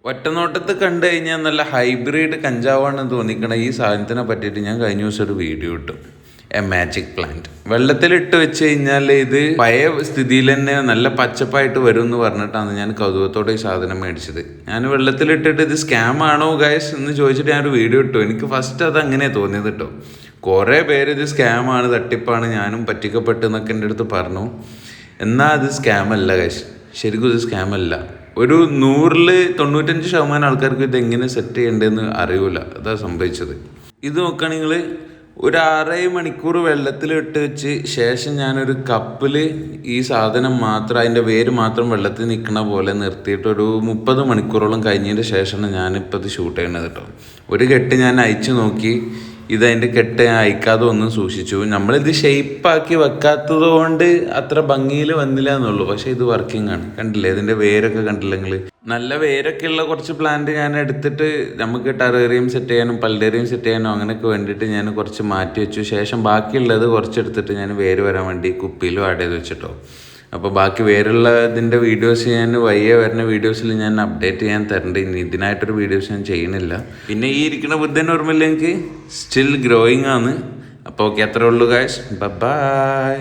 ഒറ്റനോട്ടത്ത് കണ്ടു കഴിഞ്ഞാൽ നല്ല ഹൈബ്രിഡ് കഞ്ചാവാണെന്ന് തോന്നിക്കണ ഈ സാധനത്തിനെ പറ്റിയിട്ട് ഞാൻ കഴിഞ്ഞ ദിവസം ഒരു വീഡിയോ ഇട്ടു. എ മാജിക് പ്ലാന്റ് വെള്ളത്തിലിട്ട് വെച്ച് കഴിഞ്ഞാൽ ഇത് പഴയ സ്ഥിതിയിൽ തന്നെ നല്ല പച്ചപ്പായിട്ട് വരും എന്ന് പറഞ്ഞിട്ടാണ് ഞാൻ കൗതുകത്തോടെ ഈ സാധനം മേടിച്ചത്. ഞാൻ വെള്ളത്തിലിട്ടിട്ട് ഇത് സ്കാം ആണോ ഗൈസ് എന്ന് ചോദിച്ചിട്ട് ഞാനൊരു വീഡിയോ ഇട്ടു. എനിക്ക് ഫസ്റ്റ് അത് അങ്ങനെ തോന്നിയത് കേട്ടോ. കുറേ പേര് ഇത് സ്കാമാണ്, തട്ടിപ്പാണ്, ഞാനും പറ്റിക്കപ്പെട്ടു എന്നൊക്കെ എൻ്റെ അടുത്ത് പറഞ്ഞു. എന്നാൽ അത് സ്കാമല്ല ഗൈസ്, ശരിക്കും ഇത് സ്കാമല്ല. ഒരു 100% ആൾക്കാർക്ക് ഇതെങ്ങനെ സെറ്റ് ചെയ്യേണ്ടതെന്ന് അറിയൂല. അതാ സംഭവിച്ചത്. ഇത് നോക്കുകയാണെങ്കിൽ ഒരു 6 മണിക്കൂർ വെള്ളത്തിലിട്ട് വെച്ച് ശേഷം ഞാനൊരു കപ്പിൽ ഈ സാധനം മാത്രം, അതിൻ്റെ വേര് മാത്രം വെള്ളത്തിൽ നിൽക്കണ പോലെ നിർത്തിയിട്ട് ഒരു 30 മണിക്കൂറോളം കഴിഞ്ഞതിന് ശേഷമാണ് ഞാനിപ്പോൾ ഇത് ഷൂട്ട് ചെയ്യണത് കേട്ടോ. ഒരു കെട്ട് ഞാൻ അയച്ചു നോക്കി, ഇതതിൻ്റെ കെട്ട് ഞാൻ അയക്കാതെ ഒന്നും സൂക്ഷിച്ചു. നമ്മളിത് ഷെയ്പ്പാക്കി വെക്കാത്തത് കൊണ്ട് അത്ര ഭംഗിയിൽ വന്നില്ല എന്നുള്ളൂ. പക്ഷേ ഇത് വർക്കിംഗ് ആണ്. കണ്ടില്ലേ, ഇതിൻ്റെ വേരൊക്കെ കണ്ടില്ലെങ്കിൽ നല്ല വേരൊക്കെ ഉള്ള കുറച്ച് പ്ലാന്റ് ഞാൻ എടുത്തിട്ട് നമുക്ക് ടെറേറിയം സെറ്റ് ചെയ്യാനും പൾഡേറിയം സെറ്റ് ചെയ്യാനും അങ്ങനെയൊക്കെ വേണ്ടിയിട്ട് ഞാൻ കുറച്ച് മാറ്റി വെച്ചു. ശേഷം ബാക്കിയുള്ളത് കുറച്ചെടുത്തിട്ട് ഞാൻ വേര് വരാൻ വേണ്ടി കുപ്പിയിലും ആഡ് ചെയ്ത് വെച്ചിട്ടോ. അപ്പോൾ ബാക്കി വേറുള്ള ഇതിൻ്റെ വീഡിയോസ് ഞാൻ വയ്യ വരുന്ന വീഡിയോസിൽ ഞാൻ അപ്ഡേറ്റ് ചെയ്യാൻ തരണ്ട്. ഇനി ഇതിനായിട്ടൊരു വീഡിയോസ് ഞാൻ ചെയ്യുന്നില്ല. പിന്നെ ഈ ഇരിക്കുന്ന ബുദ്ധൻ ഓർമ്മയില്ല എനിക്ക്, സ്റ്റിൽ ഗ്രോയിങ് ആണ്. അപ്പോൾ ഓക്കെ, അത്രേ ഉള്ളൂ ഗൈസ്. ബൈ.